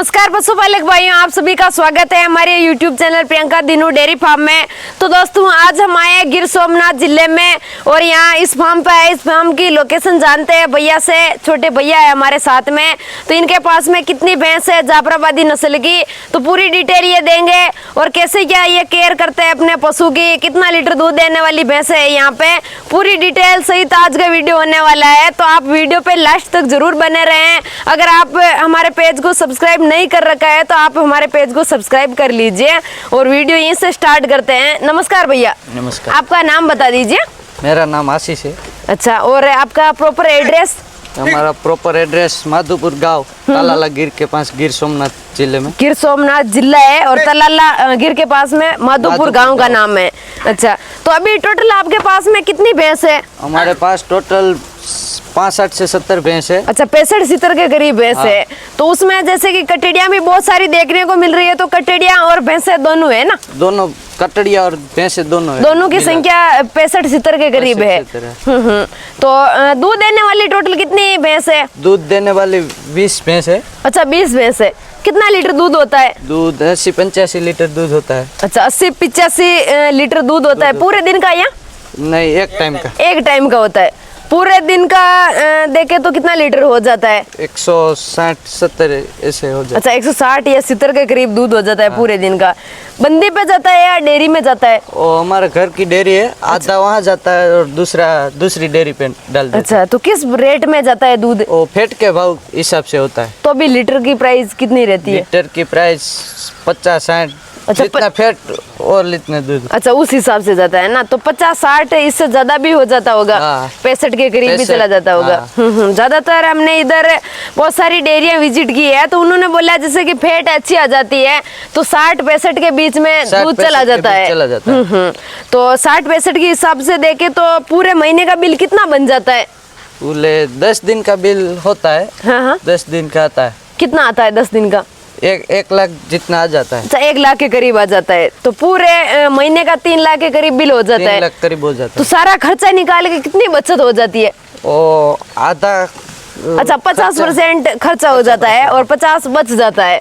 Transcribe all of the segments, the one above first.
नमस्कार पशुपालक भाइयों, आप सभी का स्वागत है हमारे YouTube channel Priyanka Dinu dairy farm में। तो दोस्तों, आज हम आए गिर सोमनाथ जिले में और यहाँ इस फार्म पे है। इस फार्म की लोकेशन जानते हैं भैया से। छोटे भैया है हमारे साथ में। तो इनके पास में कितनी भैंस है जाफराबादी नस्ल की, तो पूरी डिटेल ये देंगे और कैसे क्या ये केयर करते हैं अपने पशु की, कितना लीटर दूध देने वाली भैंस है यहाँ पे, पूरी डिटेल सहित आज का वीडियो होने वाला है। तो आप वीडियो पे लास्ट तक जरूर बने रहें। अगर आप हमारे पेज को सब्सक्राइब नहीं कर रखा है तो आप हमारे पेज को सब्सक्राइब कर लीजिए और वीडियो यहीं से स्टार्ट करते हैं। नमस्कार भैया। नमस्कार। आपका नाम बता दीजिए। मेरा नाम आशीष है। अच्छा, और आपका प्रॉपर एड्रेस? हमारा प्रॉपर एड्रेस माधोपुर गांव, तलाला गिर के पास, गिर सोमनाथ जिले में। गिर सोमनाथ जिला है और तलाला गिर के पास में माधोपुर गांव का नाम है। अच्छा, तो अभी टोटल आपके पास में कितनी भैंस है? हमारे पास टोटल 65 से 70 भैंस है। अच्छा, 65-70 के करीब भैंस है। तो उसमें जैसे कि कटेड़िया भी बहुत सारी देखने को मिल रही है, तो कटेड़िया और भैंसे दोनों है ना? दोनों कटड़िया और भैंसे दोनों है। दोनों की संख्या 65-70 के करीब है। तो दूध देने वाली टोटल कितनी भैंस है? दूध देने वाली 20 भैंस है। अच्छा, 20 भैंस है। कितना लीटर दूध होता है? दूध 80-85 लीटर दूध होता है। अच्छा, 80-85 लीटर दूध होता है पूरे दिन का या नहीं, एक टाइम का? एक टाइम का होता है। पूरे दिन का देखे तो कितना लीटर हो जाता है? 160-70 ऐसे हो जाता है। अच्छा, 160 या 70 के करीब दूध हो जाता है पूरे दिन का। बंदी पे जाता है या डेयरी में जाता है? वो हमारे घर की डेयरी है, आधा वहाँ जाता है और दूसरी डेयरी पे डाल देते हैं। अच्छा, तो किस रेट में जाता है दूध? वो फेट के भाव हिसाब से होता है। तो अभी लीटर की प्राइस कितनी रहती है? लीटर की प्राइस 50-60। अच्छा, जितना फेट और इतने दूध। अच्छा, उस हिसाब से जाता है ना। तो 50-60 इससे ज्यादा भी हो जाता होगा। 65 के करीब भी चला जाता होगा। ज्यादातर हमने इधर बहुत सारी डेयरियां विजिट की है, तो उन्होंने बोला जैसे कि फेट अच्छी आ जाती है तो 60-65 के बीच में दूध चला जाता है। तो 60-65 के हिसाब से देखे तो पूरे महीने का बिल कितना बन जाता है? पूरे 10 दिन का बिल होता है। हाँ, 10 दिन का आता है। कितना आता है 10 दिन का? 1 लाख जितना आ जाता है। अच्छा, 1 लाख के करीब आ जाता है। तो पूरे महीने का 3 लाख के करीब बिल हो जाता है। 3 लाख करीब हो जाता तो है। सारा खर्चा निकाल के कितनी बचत हो जाती है? ओ आधा। अच्छा, 50% खर्चा हो जाता है और 50 बच जाता है।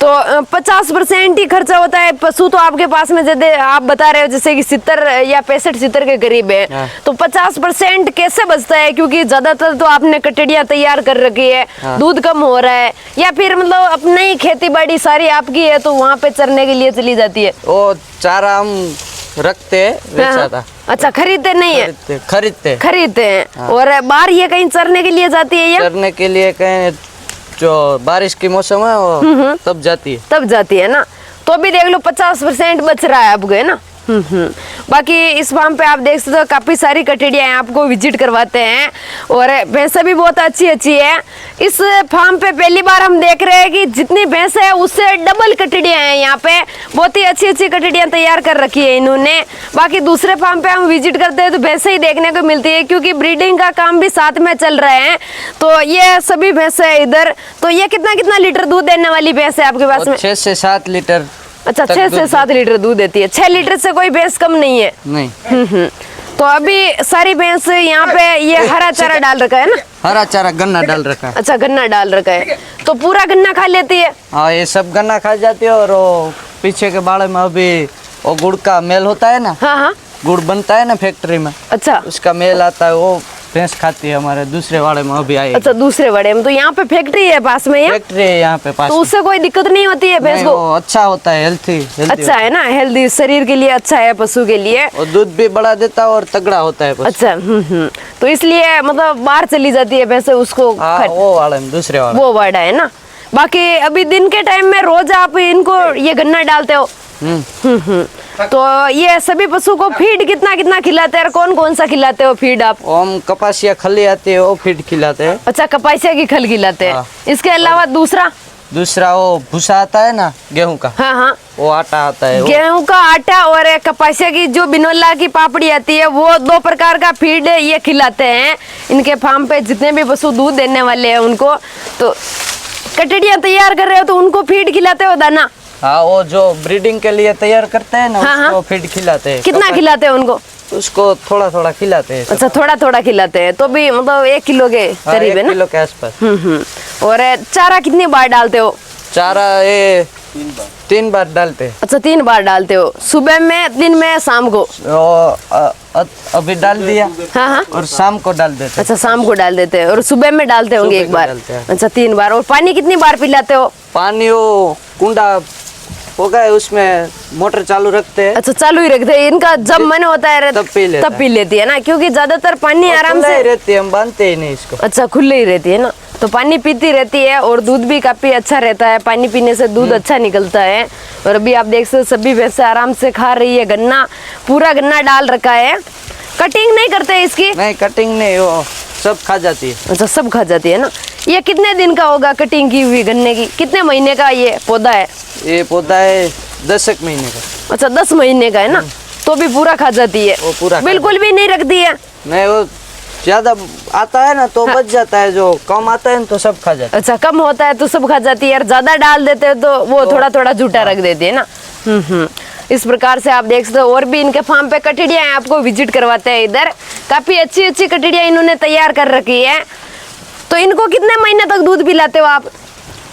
तो 50% ही खर्चा होता है। पशु तो आपके पास में जैसे आप बता रहे हो जैसे कि 70 या 65-70 के करीब है। तो 50% कैसे बचता है? क्योंकि ज्यादातर तो आपने कटड़िया तैयार कर रखी है, दूध कम हो रहा है, या फिर मतलब अपनी ही खेती बाड़ी सारी आपकी है तो वहाँ पे चरने के लिए चली जाती है? वो चारा हम रखते हैं। अच्छा, खरीदते नहीं है? खरीदते हैं। और बाहर ये कहीं चरने के लिए जाती है या? चरने के लिए कहीं जो बारिश की मौसम है वो तब जाती है ना। तो अभी देख लो 50% बच रहा है आपको, है ना। बाकी इस फार्म पे आप देख सकते हो काफी सारी कटेड़ियां हैं, आपको विजिट करवाते हैं और भैंसा भी बहुत अच्छी है। इस फार्म पे पहली बार हम देख रहे हैं कि जितनी भैंस है उससे डबल कटेड़ियां हैं यहाँ पे। बहुत ही अच्छी कटेड़ियां तैयार कर रखी है इन्होंने। बाकी दूसरे फार्म पे हम विजिट करते हैं तो भैंसे ही देखने को मिलती है, क्योंकि ब्रीडिंग का काम भी साथ में चल रहे हैं। तो ये सभी भैंस है इधर। तो ये कितना लीटर दूध देने वाली भैंस है आपके पास में? 6 से 7 लीटर। अच्छा, 6 से 7 लीटर दूध देती है। 6 लीटर से कोई भैंस कम नहीं है? नहीं। तो अभी सारी भैंस यहाँ पे ये हरा चारा डाल रखा है ना? हरा चारा गन्ना डाल रखा है। अच्छा, गन्ना डाल रखा है। तो पूरा गन्ना खा लेती है? हाँ, ये सब गन्ना खा जाती है। और वो पीछे के बाड़े में अभी वो गुड़ का मेल होता है ना। हाँ, गुड़ बनता है ना फैक्ट्री में। अच्छा, उसका मेल आता है, वो भैंस खाती है हमारे दूसरे वाड़े में अभी आई। अच्छा, दूसरे वाड़े में। तो यहाँ पे फैक्ट्री है पास में? फैक्ट्री है यहाँ पे पास। तो उससे कोई दिक्कत नहीं होती है भैंस को? अच्छा होता है, हेल्थी अच्छा है ना, हेल्दी, शरीर के लिए अच्छा है पशु के लिए। और दूध भी बड़ा देता है और तगड़ा होता है पशु। अच्छा, तो इसलिए मतलब बाहर चली जाती है भैंस उसको? वो वाला दूसरे वाला, वो वाड़ा है ना। बाकी अभी दिन के टाइम में रोज आप इनको ये गन्ना डालते हो? तो ये सभी पशु को फीड कितना खिलाते हैं और कौन सा खिलाते हो फीड आप? हम कपासिया खली आती है वो फीड खिलाते हैं। अच्छा, कपासिया की खल खिलाते हैं। इसके अलावा दूसरा वो भूसा आता है ना गेहूं का। हाँ, वो आटा आता है। गेहूं का आटा और कपासिया की जो बिनोला की पापड़ी आती है, वो 2 प्रकार का फीड ये खिलाते हैं इनके फार्म पे जितने भी पशु दूध देने वाले हैं उनको। तो कटड़ियां तैयार कर रहे हो तो उनको फीड खिलाते हो दाना? हाँ, वो जो ब्रीडिंग के लिए तैयार करते हैं ना, उसको फीड खिलाते हैं। कितना खिलाते हैं उनको? उसको थोड़ा थोड़ा खिलाते हैं। अच्छा, थोड़ा थोड़ा खिलाते हैं तो भी मतलब 1 किलो के हाँ, करीब 1 है ना? किलो के आसपास। और चारा कितनी बार डालते हो? चारा ये 3 बार डालते हैं। अच्छा, 3 बार डालते हो, सुबह में, दिन में, शाम को? अभी डाल दिया। हाँ हाँ। और शाम को डाल देते हैं। अच्छा, शाम को डाल देते हैं और सुबह में डालते होंगे सुबह एक को बार। डालते हैं। अच्छा, 3 बार। और पानी कितनी बार पिलाते हो? पानी वो कुंडा होगा है, उसमें मोटर चालू रखते हैं। अच्छा, चालू ही रखते हैं, इनका जब मन होता है तब पी लेती है ना, क्योंकि ज्यादातर पानी आराम खुला से ही रहती है, हम बांधते ही नहीं इसको। अच्छा, खुले ही रहती है ना, तो पानी पीती रहती है और दूध भी काफी अच्छा रहता है, पानी पीने से दूध अच्छा निकलता है। और अभी आप देख सकते हो सभी भैंसे आराम से खा रही है, गन्ना, पूरा गन्ना डाल रखा है। कटिंग नहीं करते इसकी? नहीं, कटिंग नहीं, वो सब खा जाती है। अच्छा, सब खा जाती है ना। ये कितने दिन का होगा कटिंग की हुई गन्ने की? कितने महीने का ये पौधा है? ये पौधा है 10 एक महीने का। अच्छा, 10 महीने का है ना, तो भी पूरा खा जाती है? वो पूरा खा बिल्कुल भी नहीं रखती है? नहीं, वो ज्यादा आता है ना तो बच जाता है, जो कम आता है ना तो सब खा जाता है। अच्छा, कम होता है तो सब खा जाती है, और ज्यादा डाल देते हो तो वो थोड़ा थोड़ा झूठा रख देती है ना। इस प्रकार से आप देख सकते हो। और भी इनके फार्म पे कटड़ियां हैं, आपको विजिट करवाते हैं इधर। काफी अच्छी अच्छी कटड़ियां इन्होंने तैयार कर रखी है। तो इनको कितने महीने तक दूध पिलाते हो आप?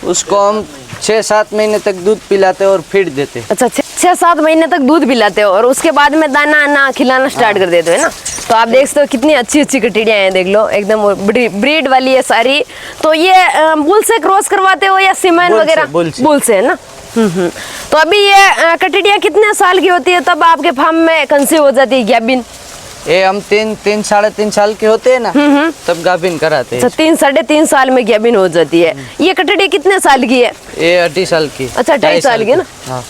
उसको हम 6-7 महीने तक दूध पिलाते हैं और फीड देते हैं। अच्छा, 6-7 महीने तक दूध पिलाते हो और उसके बाद में दाना ना खिलाना स्टार्ट कर देते हो, है ना? तो आप देख सकते हो कितनी अच्छी अच्छी कटड़ियां हैं, देख लो, एकदम ब्रीड वाली है सारी। तो ये बुल से क्रॉस करवाते हो या सीमेन वगैरह? बुल से है ना। तो अभी ये कटड़ियां कितने साल की होती है तब आपके फार्म में कंसीव हो जाती है गाभिन? ये हम 3-3.5 साल के होते हैं ना, तब गाभिन कराते हैं। अच्छा, 3-3.5 साल में गाभिन हो जाती है। ये कटड़ी कितने साल की है? ये 2.5 साल की। अच्छा, 2.5 साल की ना। हाँ।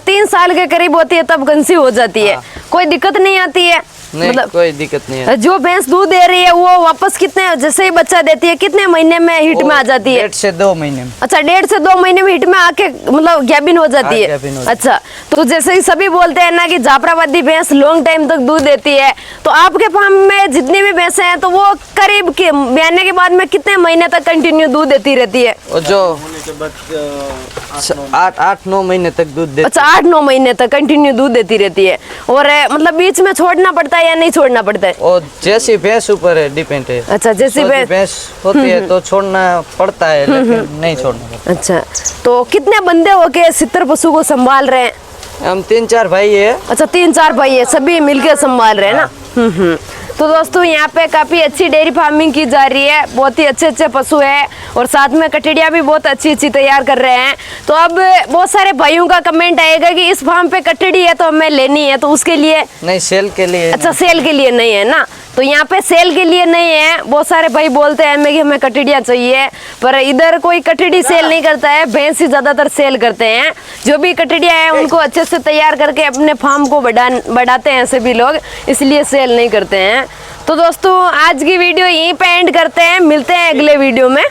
3 साल के करीब होती है तब कंसीव हो जाती है। कोई दिक्कत नहीं आती है? नहीं, कोई दिक्कत नहीं है। जो भैंस दूध दे रही है वो वापस कितने, जैसे ही बच्चा देती है, कितने महीने में हिट में आ जाती है? 1.5 से 2 महीने में। अच्छा, 1.5 से 2 महीने में हिट में आके मतलब गाभिन हो जाती है। अच्छा, तो जैसे ही सभी बोलते हैं ना कि जाफराबादी भैंस लॉन्ग टाइम तक दूध देती है, तो आपके फार्म में जितनी भी भैंसें हैं तो वो करीब ब्याने के बाद में कितने महीने तक कंटिन्यू दूध देती रहती है? और जो 8-9 महीने तक दूध देती है। अच्छा, 8-9 महीने तक कंटिन्यू दूध देती रहती है। और मतलब बीच में छोड़ना पड़ता है या नहीं छोड़ना पड़ता है? और जैसी भैंस ऊपर है, डिपेंड है। अच्छा, जैसी भैंस होती है तो छोड़ना पड़ता है, लेकिन नहीं छोड़ना पड़ता। अच्छा, तो कितने बंदे होके 70 पशु को संभाल रहे हैं? हम 3-4 भाई है। अच्छा, 3-4 भाई है, सभी मिलकर संभाल रहे हैं ना। तो दोस्तों, यहाँ पे काफी अच्छी डेयरी फार्मिंग की जा रही है, बहुत ही अच्छे अच्छे पशु है और साथ में कटड़ियाँ भी बहुत अच्छी अच्छी तैयार कर रहे हैं। तो अब बहुत सारे भाइयों का कमेंट आएगा कि इस फार्म पे कटड़ी है तो हमें लेनी है, तो उसके लिए? नहीं, सेल के लिए। अच्छा, सेल के लिए नहीं है ना, तो यहाँ पे सेल के लिए नहीं है। बहुत सारे भाई बोलते हैं कि हमें कटड़ियाँ चाहिए, पर इधर कोई कटड़ी सेल नहीं करता है, भैंस ही ज्यादातर सेल करते हैं। जो भी कटड़ियाँ हैं उनको अच्छे से तैयार करके अपने फार्म को बढ़ाते हैं सभी लोग, इसलिए सेल नहीं करते हैं। तो दोस्तों, आज की वीडियो यहीं पे एंड करते हैं, मिलते हैं अगले वीडियो में।